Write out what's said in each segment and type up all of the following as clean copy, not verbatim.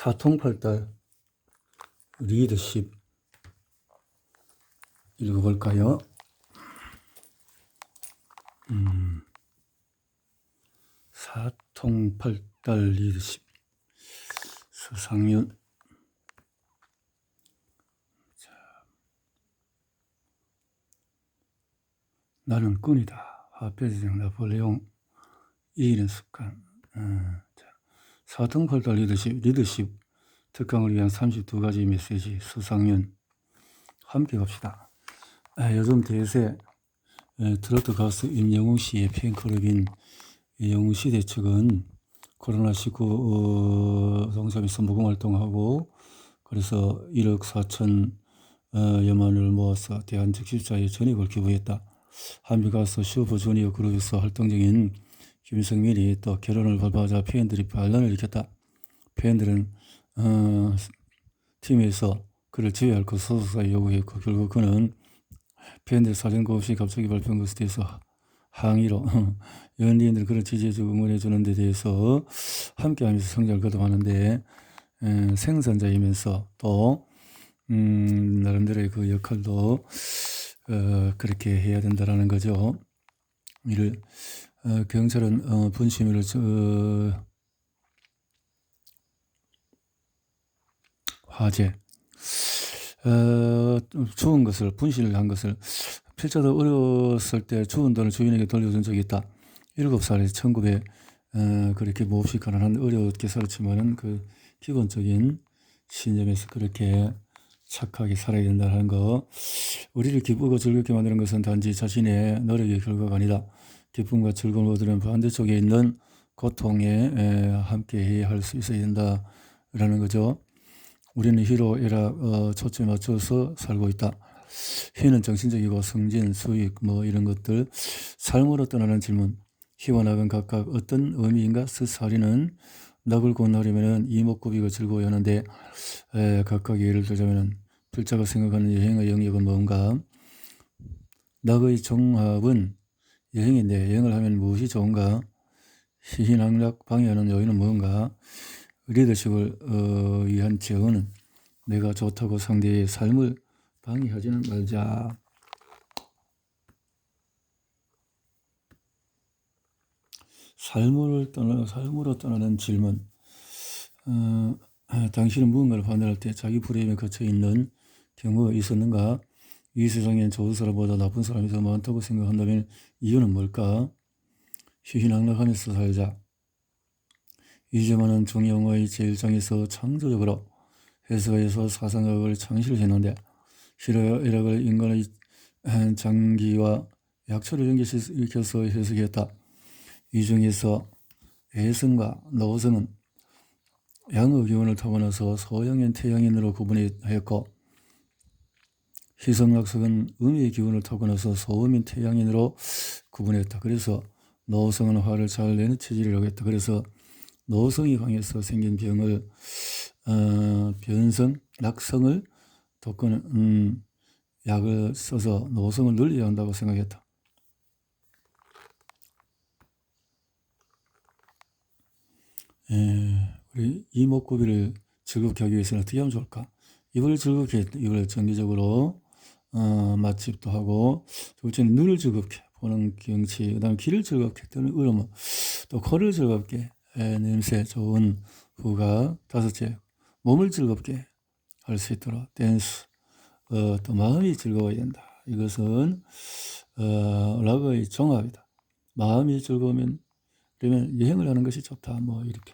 사통팔달 리더십 읽어볼까요? 사통팔달 리더십 서상윤. 자, 나는 꾼이다. 화폐지정 나폴레옹. 이기는 습관. 자, 사통팔달 리더십 특강을 위한 32가지 메시지. 서상윤. 함께 갑시다. 요즘 대세 트로트 가수 임영웅 씨의 팬클럽인 영웅시대 측은 코로나19 동참해서 모금활동하고 그래서 1억 4천여만 원을 모아서 대한적십자에 전액을 기부했다. 한미가수 슈퍼주니어 그룹에서 활동 중인 김성민이 또 결혼을 발표하자 팬들이 반란을 일으켰다. 팬들은 팀에서 그를 제외할 것 소속사에 요구했고 결국 그는 팬들 사정거 없이 갑자기 발표한 것에 대해서 항의로 연예인들 그를 지지해주고 응원해주는 데 대해서 함께하면서 성장을 거듭하는데 생산자이면서 또 나름대로의 그 역할도 그렇게 해야 된다라는 거죠. 이를 경찰은 분심을 화재 주운 것을 분실을 한 것을 필자도 어렸을 때 주운 돈을 주인에게 돌려준 적이 있다. 7살에 1900 그렇게 몹시 가난한 어렵게 살았지만은 그 기본적인 신념에서 그렇게 착하게 살아야 된다는 거. 우리를 기쁘고 즐겁게 만드는 것은 단지 자신의 노력의 결과가 아니다. 기쁨과 즐거움을 얻으려면 반대쪽에 있는 고통에 함께 할 수 있어야 된다라는 거죠. 우리는 희로 애락 초점에 맞춰서 살고 있다. 희는 정신적이고 성진, 수익 이런 것들. 삶으로 떠나는 질문. 희와 낙은 각각 어떤 의미인가? 스사리는 낙을 건너려면 이목구비가 즐거워야 하는데 각각 예를 들자면 필자가 생각하는 여행의 영역은 뭔가? 낙의 종합은 여행인데 여행을 하면 무엇이 좋은가? 희희낙락 방해하는 요인은 뭔가? 리더십을 위한 제어는 내가 좋다고 상대의 삶을 방해하지는 말자. 삶으로 떠나는 질문. 당신은 무언가를 판단할 때 자기 프레임에 갇혀 있는 경우가 있었는가? 이 세상엔 좋은 사람보다 나쁜 사람이 더 많다고 생각한다면 이유는 뭘까? 희희낙락하면서 살자. 이재만은 정영화의 제1장에서 창조적으로 해석해서 사상학을 창실했는데 희락을 인간의 장기와 약초를 연결시켜서 해석했다. 이 중에서 애성과 노성은 양의 기운을 타고나서 소양인 태양인으로 구분했고 희성락성은 음의 기운을 타고나서 소음인 태양인으로 구분했다. 그래서 노성은 화를 잘 내는 체질이라고 했다. 그래서 노성이 강해서 생긴 병을 변성, 낙성을 돕고는 약을 써서 노성을 늘려야 한다고 생각했다. 우리 이목구비를 즐겁게 하기 위해서는 어떻게 하면 좋을까? 입을 즐겁게, 입을 정기적으로 맛집도 하고, 둘째는 눈을 즐겁게 보는 경치, 그 다음에 귀를 즐겁게 듣는 음악, 또 코를 즐겁게 냄새 좋은 후가. 다섯째, 몸을 즐겁게 할 수 있도록 댄스. 또 마음이 즐거워야 된다. 이것은 락의 종합이다. 마음이 즐거우면 그러면 여행을 하는 것이 좋다. 이렇게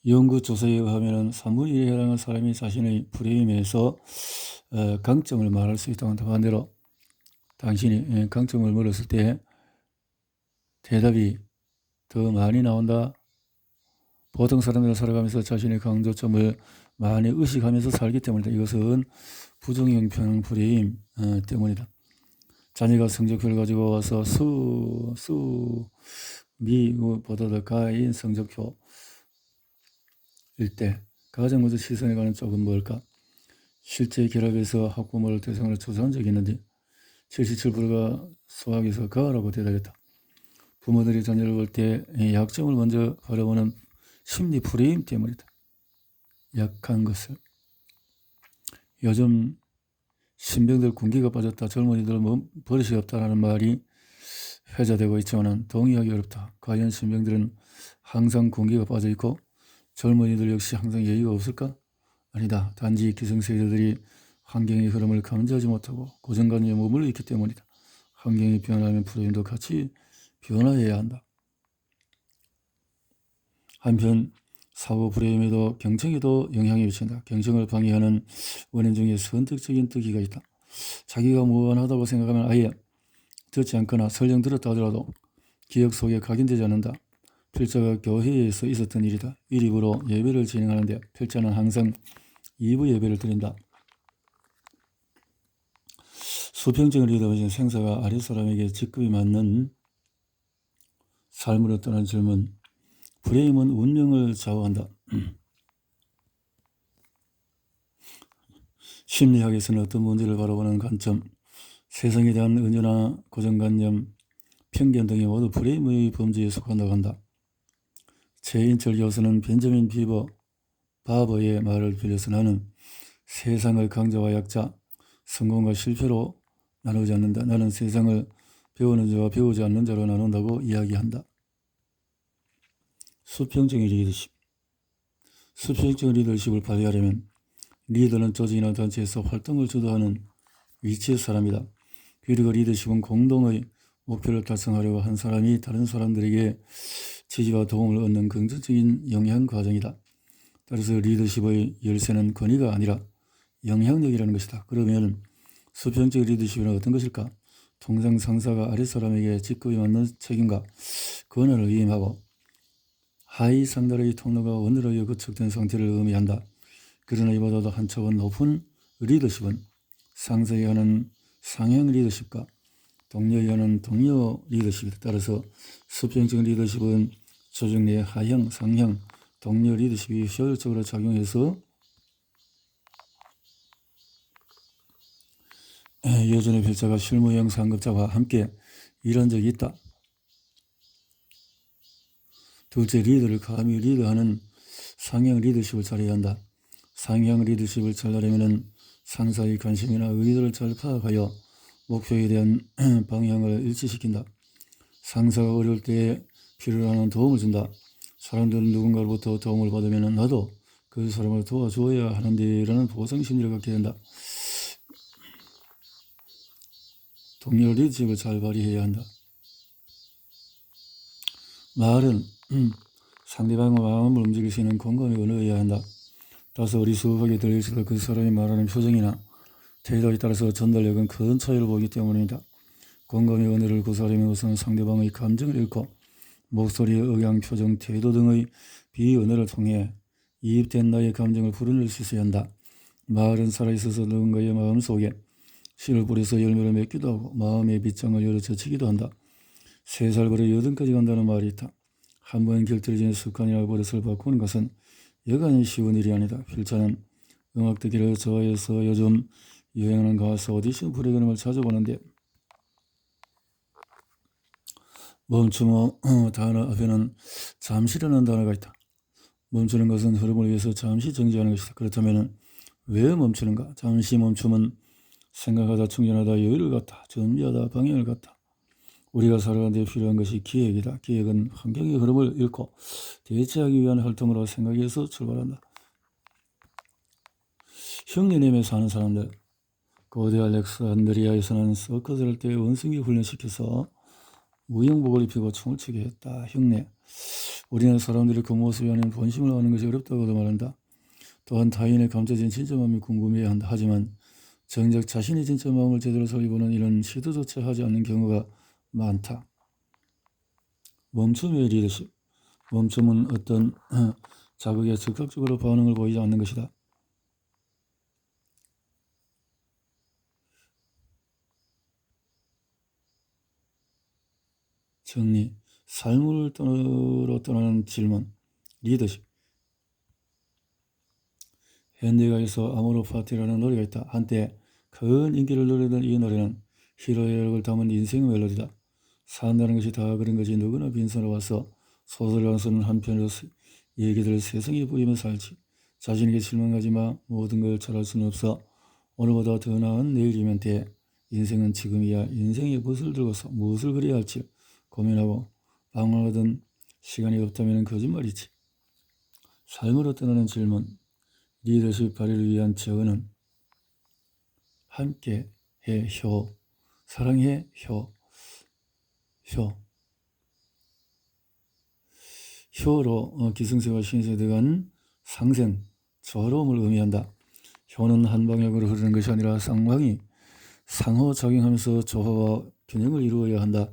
연구 조사에 의하면 3분의 1에 해당하는 사람이 자신의 프레임에서 강점을 말할 수 있다고 한다. 반대로 당신이 강점을 물었을 때 대답이 더 많이 나온다. 보통 사람들은 살아가면서 자신의 강조점을 많이 의식하면서 살기 때문이다. 이것은 부정형평 프레임 때문이다. 자녀가 성적표를 가지고 와서 미보다 더 가인 성적표일 때 가장 먼저 시선에 가는 쪽은 뭘까? 실제 결합에서 학부모를 대상으로 조사한 적이 있는데 77%가 수학에서 가라고 대답했다. 부모들이 자녀를 볼 때 약점을 먼저 바라보는 심리 프레임 때문이다. 약한 것을. 요즘 신병들 군기가 빠졌다, 젊은이들 버릇이 없다라는 말이 회자되고 있지만 동의하기 어렵다. 과연 신병들은 항상 군기가 빠져있고 젊은이들 역시 항상 예의가 없을까? 아니다. 단지 기성세대들이 환경의 흐름을 감지하지 못하고 고정관념에 머물러 있기 때문이다. 환경이 변하면 프레임도 같이 변화해야 한다. 한편 사고 프레임에도 경청에도 영향을 미친다. 경청을 방해하는 원인 중에 선택적인 듣기가 있다. 자기가 무관하다고 생각하면 아예 듣지 않거나 설령 들었다 하더라도 기억 속에 각인되지 않는다. 필자가 교회에서 있었던 일이다. 1입으로 예배를 진행하는데 필자는 항상 2부 예배를 드린다. 수평적인 리더가 생사가 아랫사람에게 직급이 맞는 삶으로 떠난 질문. 프레임은 운명을 좌우한다. 심리학에서는 어떤 문제를 바라보는 관점, 세상에 대한 은유나 고정관념, 편견 등이 모두 프레임의 범주에 속한다고 한다. 최인철 교수는 벤저민 바버의 말을 빌려서 나는 세상을 강자와 약자, 성공과 실패로 나누지 않는다. 나는 세상을 배우는 자와 배우지 않는 자로 나눈다고 이야기한다. 수평적인 리더십. 수평적인 리더십을 발휘하려면 리더는 조직이나 단체에서 활동을 주도하는 위치의 사람이다. 그리고 리더십은 공동의 목표를 달성하려고 한 사람이 다른 사람들에게 지지와 도움을 얻는 긍정적인 영향 과정이다. 따라서 리더십의 열쇠는 권위가 아니라 영향력이라는 것이다. 그러면 수평적 리더십은 어떤 것일까? 통상 상사가 아랫사람에게 직급이 맞는 책임과 권한을 위임하고 하위 상달의 통로가 원활하게 구축된 상태를 의미한다. 그러나 이보다도 한 차원 높은 리더십은 상사에 하는 상향 리더십과 동료에 하는 동료 리더십이다. 따라서 수평적 리더십은 조직 내 하향, 상향, 동료 리더십이 효율적으로 작용해서 예전에 필자가 실무형 상급자와 함께 일한 적이 있다. 둘째, 리더를 감히 리더하는 상향 리더십을 잘해야 한다. 상향 리더십을 잘하려면 상사의 관심이나 의도를 잘 파악하여 목표에 대한 방향을 일치시킨다. 상사가 어려울 때에 필요로 하는 도움을 준다. 사람들은 누군가로부터 도움을 받으면 나도 그 사람을 도와줘야 하는데라는 보상심리를 갖게 된다. 동료 리더십을 잘 발휘해야 한다. 말은 상대방의 마음을 움직일 수 있는 공감의 언어여야 한다. 다소 어리숙하게 들릴수록 그 사람이 말하는 표정이나 태도에 따라서 전달력은 큰 차이를 보이기 때문이다. 공감의 언어를 구사하려면 우선 상대방의 감정을 읽고 목소리의 억양, 표정, 태도 등의 비언어를 통해 이입된 나의 감정을 풀어낼 수 있어야 한다. 말은 살아있어서 누군가의 마음속에 씨를 뿌려서 열매를 맺기도 하고 마음의 빗장을 열어 젖히기도 한다. 3살 버려 8까지 간다는 말이 있다. 한번 곁들여진 습관이나 버릇을 바꾸는 것은 여간히 쉬운 일이 아니다. 필자는 음악 듣기를 좋아해서 요즘 유행하는 가수 오디션 프로그램을 자주 보는데 멈춤어 단어 앞에는 잠시라는 단어가 있다. 멈추는 것은 흐름을 위해서 잠시 정지하는 것이다. 그렇다면 왜 멈추는가? 잠시 멈춤은 생각하다, 충전하다, 여유를 갖다, 준비하다, 방향을 갖다. 우리가 살아가는 데 필요한 것이 기획이다. 기획은 환경의 흐름을 읽고 대체하기 위한 활동으로 생각해서 출발한다. 흉내내며 사는 사람들. 고대 알렉산드리아에서는 서커스를 할 때 원숭이 훈련시켜서 무용복을 입히고 춤을 추게 했다. 흉내. 우리나라 사람들이 그 모습이 아닌 본심을 아는 것이 어렵다고도 말한다. 또한 타인의 감춰진 진짜 마음이 궁금해야 한다. 하지만 정작 자신의 진짜 마음을 제대로 살펴보는 이런 시도조차 하지 않는 경우가 많다. 멈춤의 리더십. 멈춤은 어떤 자극에 즉각적으로 반응을 보이지 않는 것이다. 정리. 삶을 떠나는 질문. 리더십. 현대가에서 아모르 파티라는 노래가 있다. 한때 큰 인기를 누리던 이 노래는 희로애락을 담은 인생의 멜로디다. 산다는 것이 다 그런 거지. 누구나 빈손으로 와서 소설을 쓰는 한편으로 얘기들 세상에 보이며 살지. 자신에게 실망하지 마. 모든 걸 잘할 수는 없어. 오늘보다 더 나은 내일이면 돼. 인생은 지금이야. 인생의 무엇을 들고서 무엇을 그려야 할지 고민하고 방황하던 시간이 없다면 거짓말이지. 삶으로 떠나는 질문. 리더십 발휘를 위한 제언은 함께 해 효. 사랑해 효. 효로 기승세와 신세에 간 상생, 저로움을 의미한다. 효는 한 방향으로 흐르는 것이 아니라 쌍방이 상호작용하면서 조화와 균형을 이루어야 한다.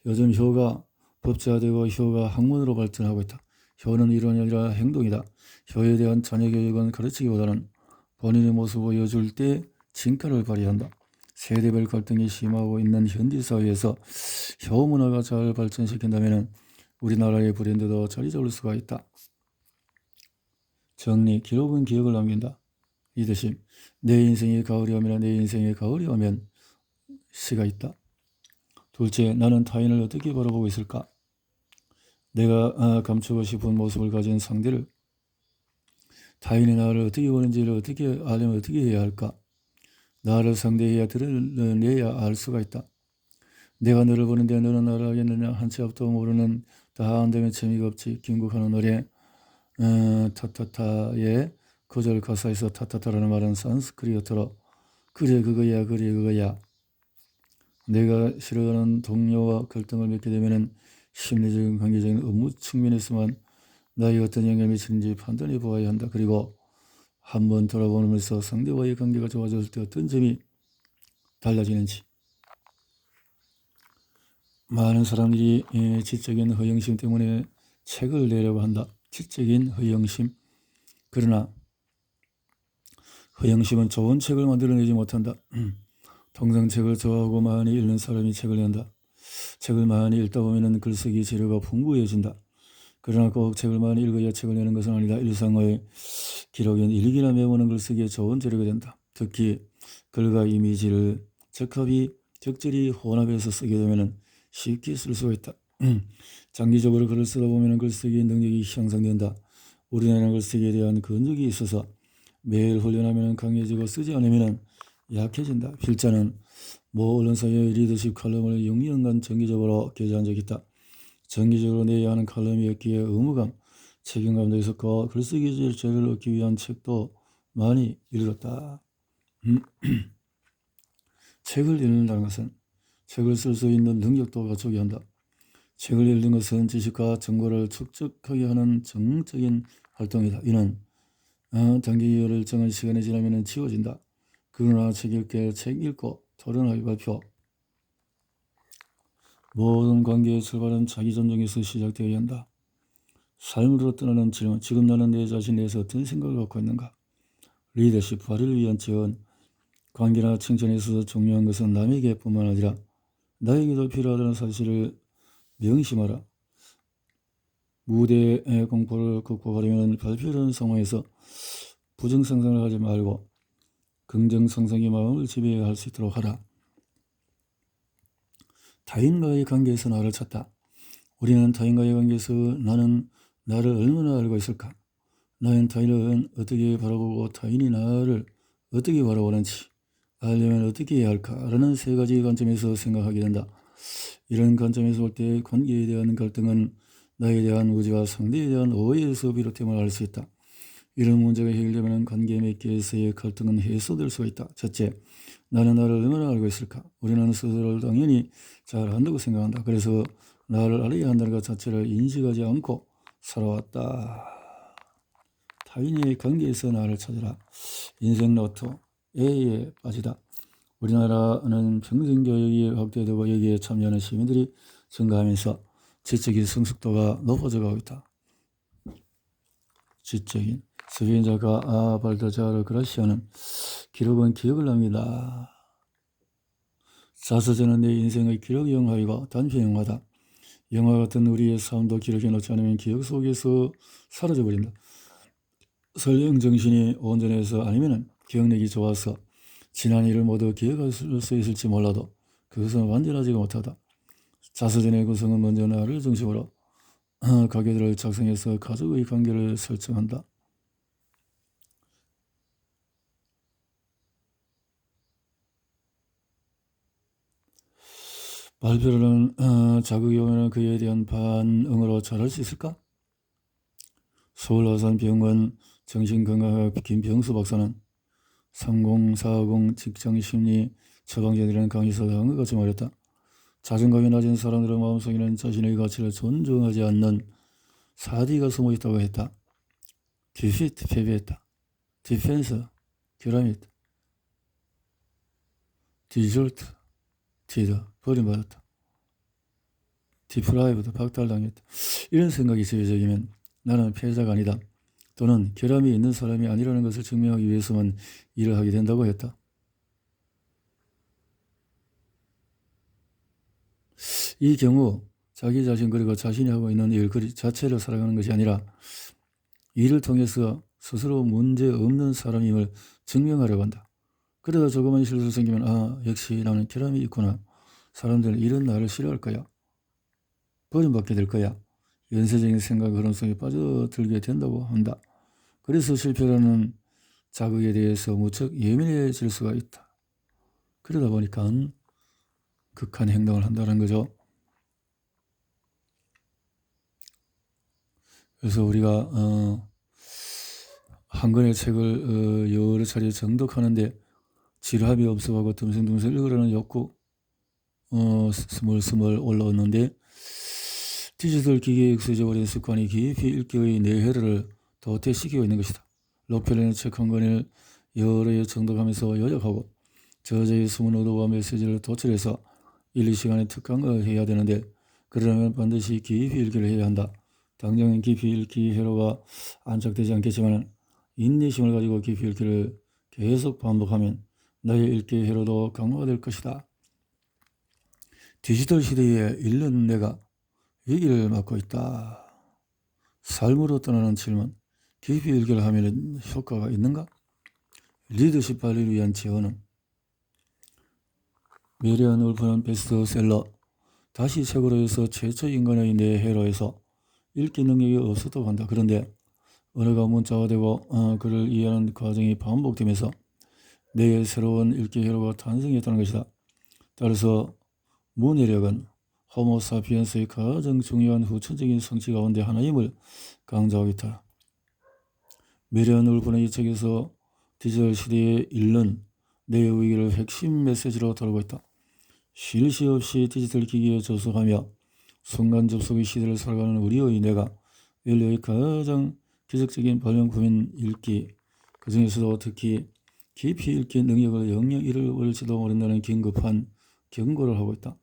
요즘 효가 법제화되고 효가 학문으로 발전하고 있다. 효는 이론이 아니라 행동이다. 효에 대한 자녀 교육은 가르치기보다는 본인의 모습을 보여줄 때 진가를 발휘한다. 세대별 갈등이 심하고 있는 현대 사회에서 효 문화가 잘 발전시킨다면 우리나라의 브랜드도 자리 잡을 수가 있다. 정리, 기록은 기억을 남긴다. 리더십, 내 인생의 가을이 오면 내 인생의 가을이 오면 시가 있다. 둘째, 나는 타인을 어떻게 바라보고 있을까? 내가 감추고 싶은 모습을 가진 상대를, 타인이 나를 어떻게 보는지를 어떻게 알려면 어떻게 해야 할까? 나를 상대해야 드러내야 알 수가 있다. 내가 너를 보는데 너는 나를 알겠느냐? 한 치 앞도 모르는 다 안되면 재미가 없지. 김국환의 노래 타타타의 거절 가사에서 타타타라는 말은 산스크리트어로 그래 그거야. 내가 싫어하는 동료와 갈등을 맺게 되면 심리적인 관계적인 업무 측면에서만 나의 어떤 영향을 미치는지 판단해 보아야 한다. 그리고 한번 돌아보면서 상대와의 관계가 좋아졌을 때 어떤 점이 달라지는지. 많은 사람들이 지적인 허영심 때문에 책을 내려고 한다. 지적인 허영심. 그러나 허영심은 좋은 책을 만들어내지 못한다. 통상 책을 좋아하고 많이 읽는 사람이 책을 낸다. 책을 많이 읽다 보면 글쓰기 재료가 풍부해진다. 그러나 꼭 책을 많이 읽어야 책을 내는 것은 아니다. 일상의 기록인 일기나 메모는 글쓰기에 좋은 재료가 된다. 특히 글과 이미지를 적절히 혼합해서 쓰게 되면 쉽게 쓸 수가 있다. 장기적으로 글을 쓰다 보면 글쓰기 능력이 향상된다. 우리나라 글쓰기에 대한 근육이 있어서 매일 훈련하면 강해지고 쓰지 않으면 약해진다. 필자는 모 언론사의 리더십 칼럼을 6년간 정기적으로 게재한 적이 있다. 정기적으로 내야 하는 칼럼이었기에 의무감, 책임감도 있었고 글쓰기 재료를 얻기 위한 책도 많이 읽었다. 책을 읽는다는 것은 책을 쓸 수 있는 능력도 갖추게 한다. 책을 읽는 것은 지식과 정보를 축적하게 하는 정적인 활동이다. 이는 단기를 정한 시간이 지나면 지워진다. 그러나 책 읽고 토론하기 발표. 모든 관계의 출발은 자기 존중에서 시작되어야 한다. 삶으로 떠나는 질문. 지금 나는 내 자신에 대해서 어떤 생각을 갖고 있는가? 리더십 발휘를 위한 지원. 관계나 칭찬에 있어서 중요한 것은 남에게뿐만 아니라 나에게도 필요하다는 사실을 명심하라. 무대 공포를 극복하려면 발표하는 상황에서 부정상상을 하지 말고 긍정상상의 마음을 지배할 수 있도록 하라. 타인과의 관계에서 나를 찾다. 우리는 타인과의 관계에서 나는 나를 얼마나 알고 있을까? 나는 타인을 어떻게 바라보고 타인이 나를 어떻게 바라보는지 알려면 어떻게 해야 할까? 라는 세 가지 관점에서 생각하게 된다. 이런 관점에서 볼 때 관계에 대한 갈등은 나에 대한 의지와 상대에 대한 오해에서 비롯됨을 알 수 있다. 이런 문제가 해결되면 관계 맺기에서의 갈등은 해소될 수가 있다. 첫째, 나는 나를 얼마나 알고 있을까? 우리는 스스로를 당연히 잘 안다고 생각한다. 그래서 나를 알아야 한다는 것 자체를 인식하지 않고 살아왔다. 타인의 관계에서 나를 찾아라. 인생 노트 A에 빠지다. 우리나라는 평등교육이 확대되고 여기에 참여하는 시민들이 증가하면서 지적인 성숙도가 높아져 가고 있다. 지적인 스페인 작가 발다자르 그라시아는 기록은 기억을 남긴다. 자서전은 내 인생의 기록 영화이고 단편 영화다. 영화 같은 우리의 삶도 기록해 놓지 않으면 기억 속에서 사라져버린다. 설령 정신이 온전해서 아니면 기억력이 좋아서 지난 일을 모두 기억할 수 있을지 몰라도 그것은 완전하지가 못하다. 자서전의 구성은 먼저 나를 중심으로 가계들을 작성해서 가족의 관계를 설정한다. 발표를 하는 자극이 오면 그에 대한 반응으로 잘할 수 있을까? 서울아산병원 정신건강학 김병수 박사는 3040 직장심리 처방전이라는 강의에서 다음과 같이 말했다. 자존감이 낮은 사람들의 마음속에는 자신의 가치를 존중하지 않는 4D가 숨어있다고 했다. 디피트, 패배했다. 디펜스, 피라미드. 디졸트, 디드, 버림받았다. 디프라이브드, 박탈당했다. 이런 생각이 제외적이면 나는 패자가 아니다. 또는 결함이 있는 사람이 아니라는 것을 증명하기 위해서만 일을 하게 된다고 했다. 이 경우 자기 자신 그리고 자신이 하고 있는 일 그 자체를 살아가는 것이 아니라 이를 통해서 스스로 문제 없는 사람임을 증명하려고 한다. 그러다 조그만 실수 생기면 역시 나는 결함이 있구나. 사람들은 이런 나를 싫어할 거야. 버림받게 될 거야. 연쇄적인 생각 흐름 속에 빠져들게 된다고 한다. 그래서 실패라는 자극에 대해서 무척 예민해질 수가 있다. 그러다 보니까 극한 행동을 한다는 거죠. 그래서 우리가 한 권의 책을 여러 차례 정독하는데 지루함이 없어가고 듬성듬성 읽으려는 욕구 스멀스멀 올라오는데 디지털 기기에 익숙해져버린 습관이 깊이 읽기의 내해를 도태시키고 있는 것이다. 록펠러는 책 한 권을 여러 해 정독하면서 요약하고 저자의 숨은 의도와 메시지를 도출해서 1-2시간의 특강을 해야 되는데 그러려면 반드시 깊이 읽기를 해야 한다. 당장 깊이 읽기 회로가 안착되지 않겠지만 인내심을 가지고 깊이 읽기를 계속 반복하면 나의 읽기 회로도 강화될 것이다. 디지털 시대에 읽는 내가 위기를 맞고 있다. 삶으로 떠나는 질문. 깊이 읽기를 하면 효과가 있는가? 리더십 발휘를 위한 제언은 메리안 울프는 베스트셀러 다시 책으로 해서 최초 인간의 뇌회로에서 읽기 능력이 없었다고 한다. 그런데 언어가 문자화되고 그를 이해하는 과정이 반복되면서 뇌의 새로운 읽기 회로가 탄생했다는 것이다. 따라서 문해력은 호모사피엔스의 가장 중요한 후천적인 성취 가운데 하나임을 강조하고 있다. 메리안 울프는 이 책에서 디지털 시대에 읽는 뇌의 위기를 핵심 메시지로 다루고 있다. 쉴 새 없이 디지털 기기에 접속하며 순간 접속의 시대를 살아가는 우리의 뇌가 인류의 가장 기적적인 발명품인 읽기, 그 중에서도 특히 깊이 읽기 능력을 영영 잃어버릴지도 모른다는 긴급한 경고를 하고 있다.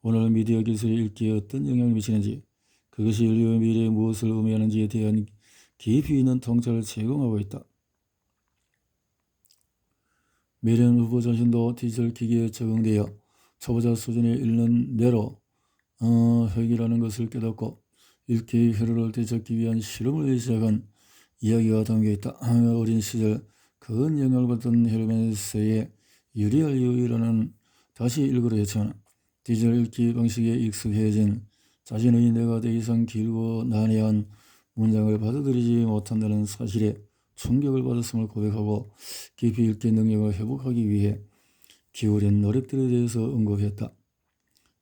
오늘 미디어 기술이 읽기에 어떤 영향을 미치는지, 그것이 인류의 미래에 무엇을 의미하는지에 대한 깊이 있는 통찰을 제공하고 있다. 메리안 후보 자신도 디지털 기기에 적응되어 초보자 수준의 읽는 뇌로 회귀라는 것을 깨닫고 읽기의 회로를 되찾기 위한 실험을 시작한 이야기가 담겨있다. 어린 시절 큰 영향을 받던 헤르메스의 유리알 유이라는 다시 읽으려 했지만 디지털 읽기 방식에 익숙해진 자신의 뇌가 더 이상 길고 난해한 문장을 받아들이지 못한다는 사실에 충격을 받았음을 고백하고 깊이 읽기 능력을 회복하기 위해 기울인 노력들에 대해서 언급했다.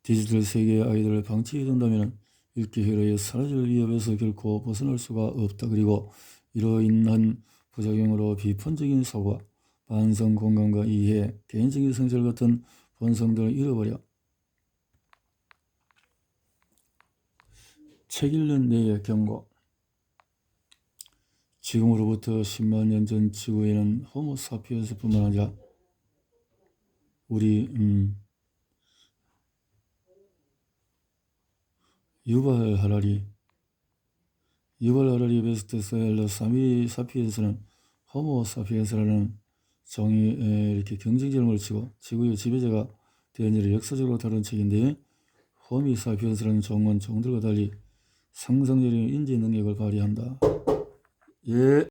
디지털 세계의 아이들을 방치해둔다면 읽기 회로에 사라질 위협에서 결코 벗어날 수가 없다. 그리고 이로 인한 부작용으로 비판적인 사고와 반성, 공감과 이해, 개인적인 성찰 같은 본성들을 잃어버려 책 읽는 뇌의 경고. 지금으로부터 10만 년 전 지구에는 호모사피엔스뿐만 아니라 우리 유발 하라리 베스트셀러 사피엔스는 호모사피엔스라는 종이 이렇게 경쟁점을 치고 지구의 지배자가 된 일을 역사적으로 다룬 책인데, 호미사피엔스라는 종은 종들과 달리 상상력의 인지 능력을 발휘한다. 예.